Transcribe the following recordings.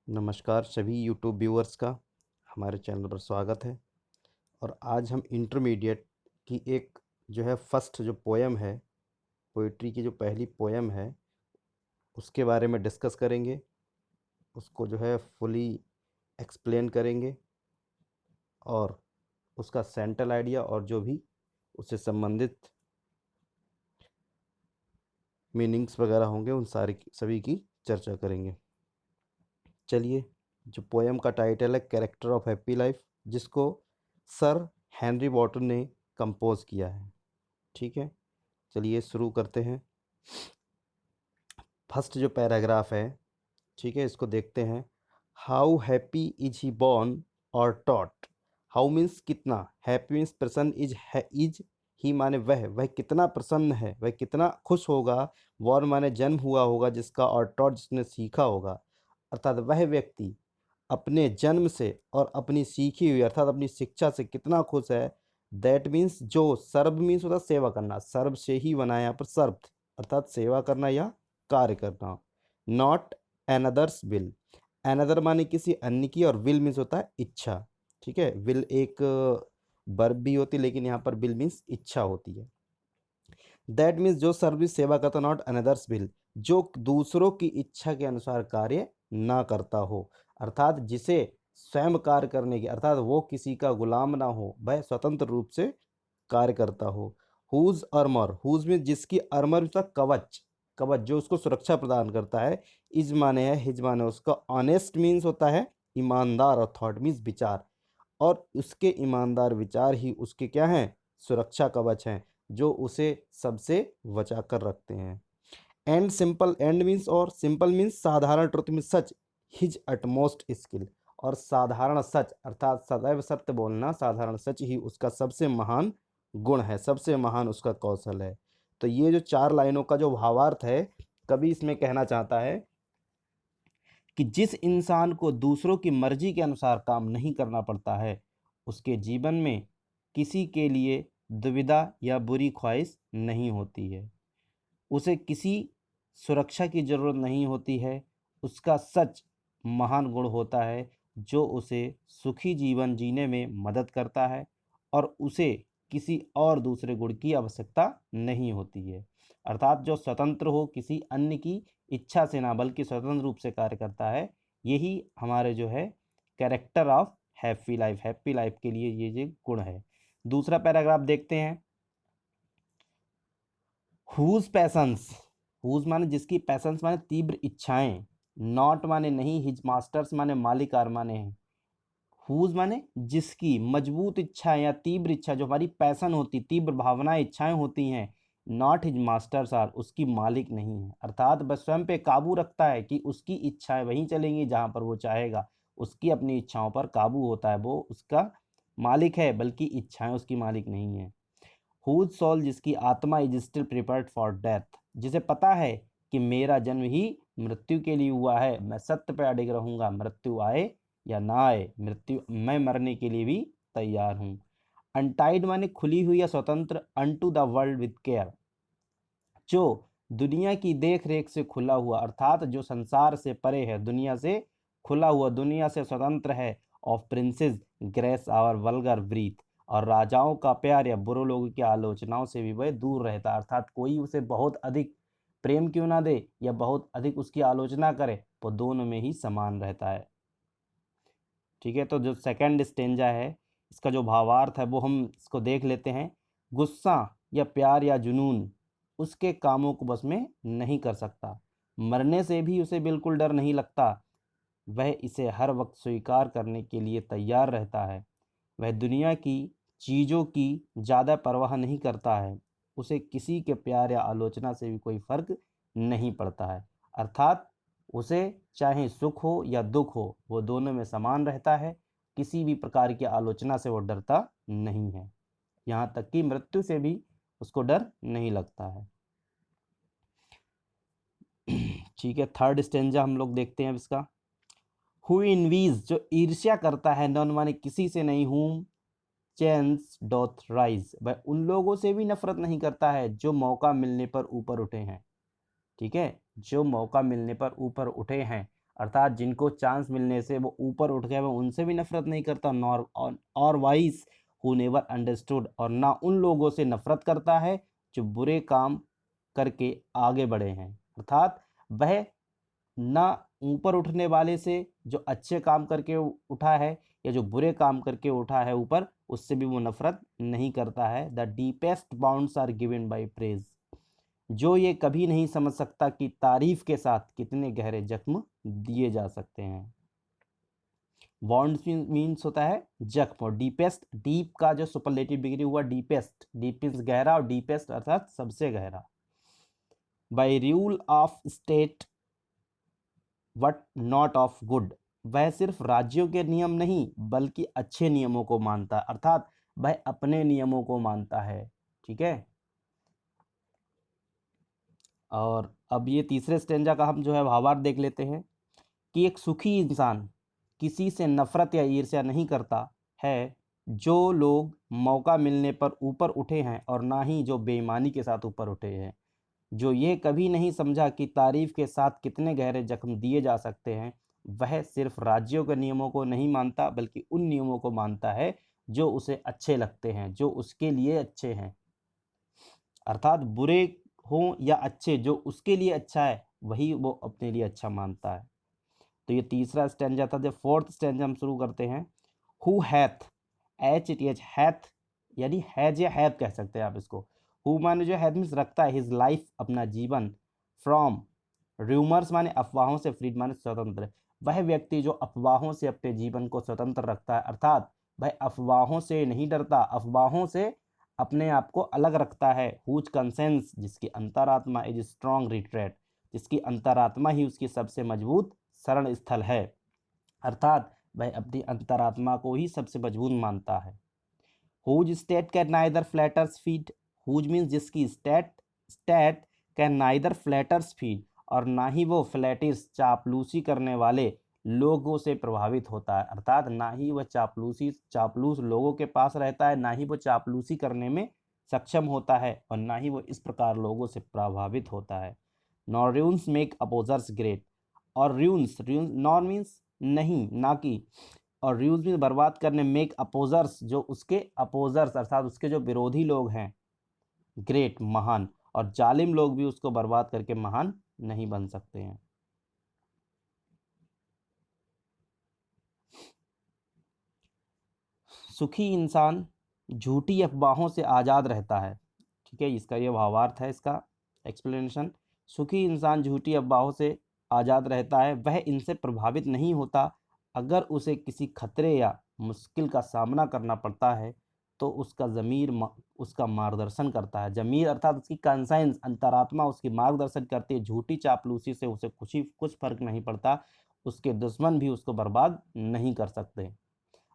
नमस्कार सभी YouTube viewers का हमारे चैनल पर स्वागत है। और आज हम इंटरमीडिएट की एक जो है फर्स्ट जो पोएम है, पोइट्री की जो पहली पोएम है, उसके बारे में डिस्कस करेंगे। उसको जो है फुली एक्सप्लेन करेंगे और उसका सेंट्रल आइडिया और जो भी उससे संबंधित मीनिंग्स वगैरह होंगे उन सभी की चर्चा करेंगे। चलिए, जो पोएम का टाइटल है कैरेक्टर ऑफ हैप्पी लाइफ, जिसको सर हेनरी वॉटन ने कंपोज किया है। ठीक है, चलिए शुरू करते हैं। फर्स्ट जो पैराग्राफ है, ठीक है, इसको देखते हैं। How happy is he born और टॉट। हाउ मीन्स कितना, हैप्पी मीन्स प्रसन्न, इज ही माने वह कितना प्रसन्न है, वह कितना खुश होगा। बॉर्न माने जन्म हुआ होगा जिसका, और टॉट जिसने सीखा होगा। अर्थात वह व्यक्ति अपने जन्म से और अपनी सीखी हुई अर्थात अपनी शिक्षा से कितना खुश है। दैट मीन्स जो, सर्व मीन्स होता है सेवा करना, सर्व से ही बना है यहाँ पर सर्व, अर्थात सेवा करना या कार्य करना। नॉट एनदर्स विल, एनदर माने किसी अन्य की, और विल मीन्स होता है इच्छा। ठीक है, विल एक वर्ब भी होती है, लेकिन यहाँ पर विल मीन्स इच्छा होती है। दैट मीन्स जो सर्विस सेवा करता, नॉट अनदर्स विल, जो दूसरों की इच्छा के अनुसार कार्य ना करता हो, अर्थात जिसे स्वयं कार्य करने की, अर्थात वो किसी का गुलाम ना हो, वह स्वतंत्र रूप से कार्य करता हो। हुज अर्मर, हुज में जिसकी, अर्मर उसका कवच, कवच जो उसको सुरक्षा प्रदान करता है। इज माने है, हिज माने उसका, ऑनेस्ट मीन्स होता है ईमानदार, और थॉट मीन्स विचार, और उसके ईमानदार विचार ही उसके क्या हैं, सुरक्षा कवच हैं, जो उसे सबसे बचा कर रखते हैं। एंड सिंपल, एंड मीन्स और सिंपल मीन्स साधारण, ट्रुथ मीन्स सच, हिज अटमोस्ट स्किल, और साधारण सच अर्थात सदैव सत्य बोलना, साधारण सच ही उसका सबसे महान गुण है, सबसे महान उसका कौशल है। तो ये जो 4 लाइनों का जो भावार्थ है, कवि इसमें कहना चाहता है कि जिस इंसान को दूसरों की मर्जी के अनुसार काम नहीं करना पड़ता है, उसके जीवन में किसी के लिए दुविधा या बुरी ख्वाहिश नहीं होती है, उसे किसी सुरक्षा की ज़रूरत नहीं होती है। उसका सच महान गुण होता है, जो उसे सुखी जीवन जीने में मदद करता है, और उसे किसी और दूसरे गुण की आवश्यकता नहीं होती है। अर्थात जो स्वतंत्र हो, किसी अन्य की इच्छा से ना, बल्कि स्वतंत्र रूप से कार्य करता है, यही हमारे जो है character of happy life, happy life के लिए ये जो गुण है। दूसरा पैराग्राफ देखते हैं। हुज पैशंस, हुज माने जिसकी, पैशंस माने तीव्र इच्छाएं, नॉट माने नहीं, हिज मास्टर्स माने मालिक, आर माने हैं। हुज माने जिसकी मजबूत इच्छा या तीव्र इच्छा, जो हमारी पैशन होती, तीव्र भावनाएं, इच्छाएं होती हैं। नॉट हिज मास्टर्स आर, उसकी मालिक नहीं है, अर्थात वह स्वयं पे काबू रखता है कि उसकी इच्छाएं वहीं चलेंगी जहां पर वो चाहेगा, उसकी अपनी इच्छाओं पर काबू होता है, वो उसका मालिक है, बल्कि इच्छाएं उसकी मालिक नहीं है। हुज सोल, जिसकी आत्मा, is still prepared for death, जिसे पता है कि मेरा जन्म ही मृत्यु के लिए हुआ है, मैं सत्य पर अडिग रहूंगा, मृत्यु आए या ना आए, मृत्यु, मैं मरने के लिए भी तैयार हूँ। अनटाइड माने खुली हुई या स्वतंत्र, unto the world with care, जो दुनिया की देख रेख से खुला हुआ, अर्थात जो संसार से परे है, दुनिया से खुला हुआ, दुनिया से स्वतंत्र है। Of princes grace our vulgar breath, और राजाओं का प्यार या बुरे लोगों की आलोचनाओं से भी वह दूर रहता है, अर्थात कोई उसे बहुत अधिक प्रेम क्यों ना दे या बहुत अधिक उसकी आलोचना करे, वो दोनों में ही समान रहता है। ठीक है, तो जो सेकंड स्टेंजा है, इसका जो भावार्थ है वो हम इसको देख लेते हैं। गुस्सा या प्यार या जुनून उसके कामों को बस में नहीं कर सकता, मरने से भी उसे बिल्कुल डर नहीं लगता, वह इसे हर वक्त स्वीकार करने के लिए तैयार रहता है। वह दुनिया की चीज़ों की ज़्यादा परवाह नहीं करता है, उसे किसी के प्यार या आलोचना से भी कोई फर्क नहीं पड़ता है, अर्थात उसे चाहे सुख हो या दुख हो, वो दोनों में समान रहता है, किसी भी प्रकार की आलोचना से वो डरता नहीं है, यहाँ तक कि मृत्यु से भी उसको डर नहीं लगता है। ठीक है, थर्ड स्टेंजा हम लोग देखते हैं अब इसका। हु इनवीज, जो ईर्ष्या करता है, नॉन माने किसी से नहीं, हूम चैंस डॉथ राइज, वह उन लोगों से भी नफरत नहीं करता है जो मौका मिलने पर ऊपर उठे हैं। ठीक है, जो मौका मिलने पर ऊपर उठे हैं, अर्थात जिनको चांस मिलने से वो ऊपर उठ गए, मैं उनसे भी नफरत नहीं करता, नॉर और वाइस हु नेवर अंडरस्टूड, और ना उन लोगों से नफरत करता है जो बुरे काम करके आगे बढ़े हैं। अर्थात वह ना ऊपर उठने वाले से जो अच्छे काम करके उठा है या जो बुरे काम करके उठा है ऊपर, उससे भी वो नफरत नहीं करता है। The deepest bounds are given by praise, जो ये कभी नहीं समझ सकता कि तारीफ के साथ कितने गहरे जख्म दिए जा सकते हैं। बॉन्ड्स मीन्स होता है जख्म, और डीपेस्ट, डीप का जो सुपरलेटिव डिग्री हुआ डीपेस्ट, डीप मीन्स गहरा और डीपेस्ट अर्थात सबसे गहरा। By rule of state what not of good, वह सिर्फ राज्यों के नियम नहीं बल्कि अच्छे नियमों को मानता है, अर्थात वह अपने नियमों को मानता है। ठीक है, और अब ये तीसरे स्टेंजा का हम जो है भावार्थ देख लेते हैं कि एक सुखी इंसान किसी से नफरत या ईर्ष्या नहीं करता है, जो लोग मौका मिलने पर ऊपर उठे हैं, और ना ही जो बेईमानी के साथ ऊपर उठे हैं, जो ये कभी नहीं समझा कि तारीफ के साथ कितने गहरे जख्म दिए जा सकते हैं, वह सिर्फ राज्यों के नियमों को नहीं मानता बल्कि उन नियमों को मानता है जो उसे अच्छे लगते हैं, जो उसके लिए अच्छे हैं। अर्थात बुरे हों या अच्छे, जो उसके लिए अच्छा है वही वो अपने लिए अच्छा मानता है। तो ये तीसरा स्टैंजा था। जब फोर्थ स्टैंजा हम शुरू करते हैं, who hath, H T H, hath यानी हैज या हैव कह सकते हैं आप इसको। हु माने जो हैथ मीन्स रखता है, हिज लाइफ अपना जीवन, फ्रॉम रूमर्स माने अफवाहों से, फ्रीड माने स्वतंत्र, वह व्यक्ति जो अफवाहों से अपने जीवन को स्वतंत्र रखता है, अर्थात वह अफवाहों से नहीं डरता, अफवाहों से अपने आप को अलग रखता है। हुज कंसेंस, जिसकी अंतरात्मा इज स्ट्रॉन्ग रिट्रेट, जिसकी अंतरात्मा ही उसकी सबसे मजबूत शरण स्थल है, अर्थात वह अपनी अंतरात्मा को ही सबसे मजबूत मानता है। Whose state can neither flatterers feed, whose means जिसकी state, state can neither flatterers feed, और ना ही वो फ्लैटिस चापलूसी करने वाले लोगों से प्रभावित होता है, अर्थात ना ही वह चापलूस लोगों के पास रहता है, ना ही वो चापलूसी करने में सक्षम होता है, और ना ही वो इस प्रकार लोगों से प्रभावित होता है। नॉर रून्स मेक अपोजर्स ग्रेट, और रून्स, नॉर मीन्स नहीं, ना कि, और र्यूज मीन्स बर्बाद करने, मेक अपोजर्स जो उसके अपोजर्स अर्थात उसके जो विरोधी लोग हैं, ग्रेट महान, और जालिम लोग भी उसको बर्बाद करके महान नहीं बन सकते हैं। सुखी इंसान झूठी अफवाहों से आज़ाद रहता है। ठीक है, इसका ये भावार्थ है, इसका एक्सप्लेनेशन। सुखी इंसान झूठी अफवाहों से आज़ाद रहता है, वह इनसे प्रभावित नहीं होता। अगर उसे किसी खतरे या मुश्किल का सामना करना पड़ता है तो उसका ज़मीर उसका मार्गदर्शन करता है। ज़मीर अर्थात उसकी कंसाइंस, अंतरात्मा उसकी मार्गदर्शन करती है। झूठी चापलूसी से उसे कुछ फर्क नहीं पड़ता, उसके दुश्मन भी उसको बर्बाद नहीं कर सकते,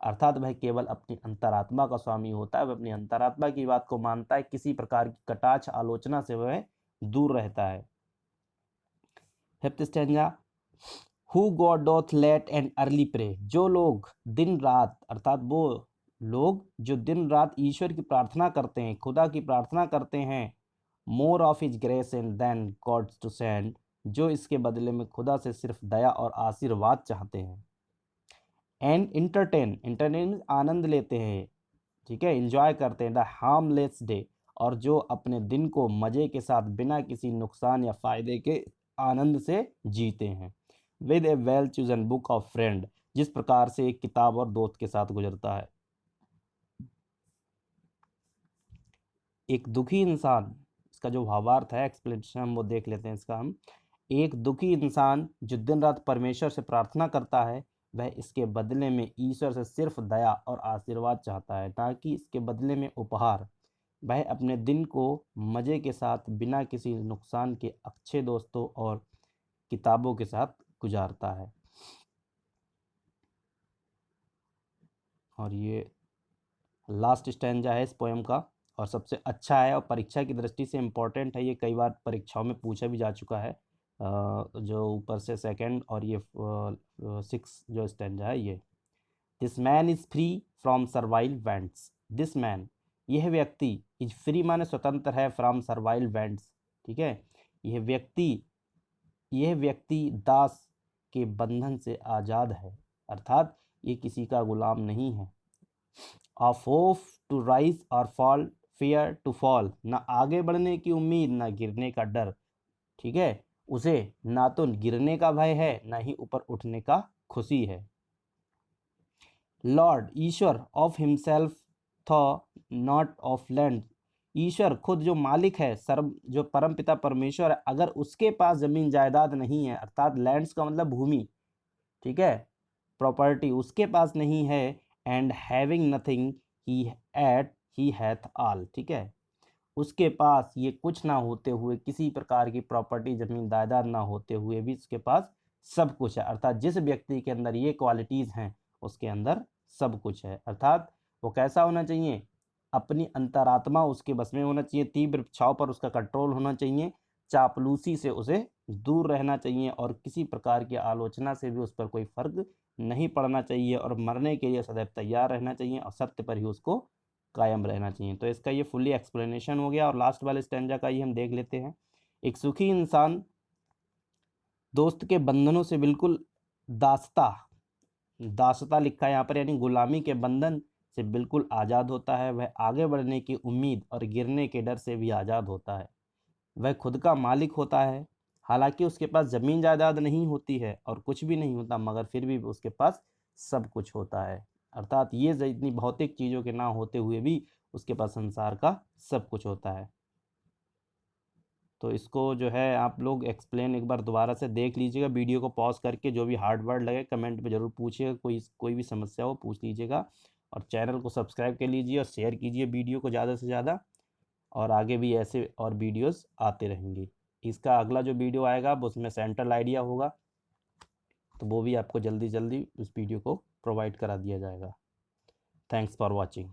अर्थात वह केवल अपनी अंतरात्मा का स्वामी होता है, वह अपनी अंतरात्मा की बात को मानता है, किसी प्रकार की कटाक्ष आलोचना से वह दूर रहता है। Fifth stanza, who God doth late and early pray, जो लोग दिन रात, अर्थात वो लोग जो दिन रात ईश्वर की प्रार्थना करते हैं, खुदा की प्रार्थना करते हैं, more of his grace and than gods to send, जो इसके बदले में खुदा से सिर्फ दया और आशीर्वाद चाहते हैं। एंड इंटरटेन आनंद लेते हैं, ठीक है, इंजॉय करते हैं, द हार्मलेस डे, और जो अपने दिन को मज़े के साथ बिना किसी नुकसान या फायदे के आनंद से जीते हैं। With A well chosen book of friend, जिस प्रकार से एक किताब और दोस्त के साथ गुजरता है। एक दुखी इंसान, इसका जो भावार्थ है, एक्सप्लेनेशन हम वो देख लेते हैं इसका हम। एक दुखी इंसान जो दिन रात परमेश्वर से प्रार्थना करता है, वह इसके बदले में ईश्वर से सिर्फ दया और आशीर्वाद चाहता है, ताकि इसके बदले में उपहार। वह अपने दिन को मज़े के साथ बिना किसी नुकसान के अच्छे दोस्तों और किताबों के साथ गुजारता है। और ये लास्ट स्टैंजा है इस पोएम का, और सबसे अच्छा है और परीक्षा की दृष्टि से इम्पोर्टेंट है। ये कई बार परीक्षाओं में पूछा भी जा चुका है। जो ऊपर से सेकंड और ये सिक्स जो स्टैंजा है ये, this man is free from servile vents, this man यह व्यक्ति, इज फ्री माने स्वतंत्र है, फ्रॉम सर्वाइल वेंट्स, ठीक है, यह व्यक्ति दास के बंधन से आज़ाद है, अर्थात ये किसी का गुलाम नहीं है। ऑफ होप टू राइज और फॉल, फियर टू फॉल, ना आगे बढ़ने की उम्मीद ना गिरने का डर, ठीक है, उसे ना तो गिरने का भय है ना ही ऊपर उठने का खुशी है। लॉर्ड, ईश्वर, of himself though not of land, ईश्वर खुद जो मालिक है, सर्व जो परम पिता परमेश्वर है, अगर उसके पास जमीन जायदाद नहीं है, अर्थात लैंड्स का मतलब भूमि, ठीक है, प्रॉपर्टी उसके पास नहीं है, and having nothing he hath all, ठीक है, उसके पास ये कुछ ना होते हुए, किसी प्रकार की प्रॉपर्टी जमीन जायदाद ना होते हुए भी उसके पास सब कुछ है, अर्थात जिस व्यक्ति के अंदर ये क्वालिटीज़ हैं उसके अंदर सब कुछ है। अर्थात वो कैसा होना चाहिए, अपनी अंतरात्मा उसके बस में होना चाहिए, तीव्र इच्छाओं पर उसका कंट्रोल होना चाहिए, चापलूसी से उसे दूर रहना चाहिए, और किसी प्रकार की आलोचना से भी उस पर कोई फर्क नहीं पड़ना चाहिए, और मरने के लिए सदैव तैयार रहना चाहिए, और सत्य पर ही उसको कायम रहना चाहिए। तो इसका ये फुल्ली एक्सप्लेनेशन हो गया, और लास्ट वाले स्टैंजा का ही हम देख लेते हैं। एक सुखी इंसान दोस्त के बंधनों से बिल्कुल दासता लिखा है यहाँ पर, यानी गुलामी के बंधन से बिल्कुल आज़ाद होता है। वह आगे बढ़ने की उम्मीद और गिरने के डर से भी आज़ाद होता है। वह खुद का मालिक होता है, हालांकि उसके पास ज़मीन जायदाद नहीं होती है और कुछ भी नहीं होता, मगर फिर भी उसके पास सब कुछ होता है। अर्थात ये इतनी भौतिक चीज़ों के ना होते हुए भी उसके पास संसार का सब कुछ होता है। तो इसको जो है आप लोग एक्सप्लेन एक बार दोबारा से देख लीजिएगा, वीडियो को पॉज करके, जो भी हार्ड वर्ड लगे कमेंट में ज़रूर पूछिएगा, कोई भी समस्या हो पूछ लीजिएगा, और चैनल को सब्सक्राइब कर लीजिए और शेयर कीजिए वीडियो को ज़्यादा से ज़्यादा, और आगे भी ऐसे और वीडियोस आते रहेंगी। इसका अगला जो वीडियो आएगा वो उसमें सेंट्रल आइडिया होगा, तो वो भी आपको जल्दी जल्दी उस वीडियो को प्रोवाइड करा दिया जाएगा। Thanks for watching.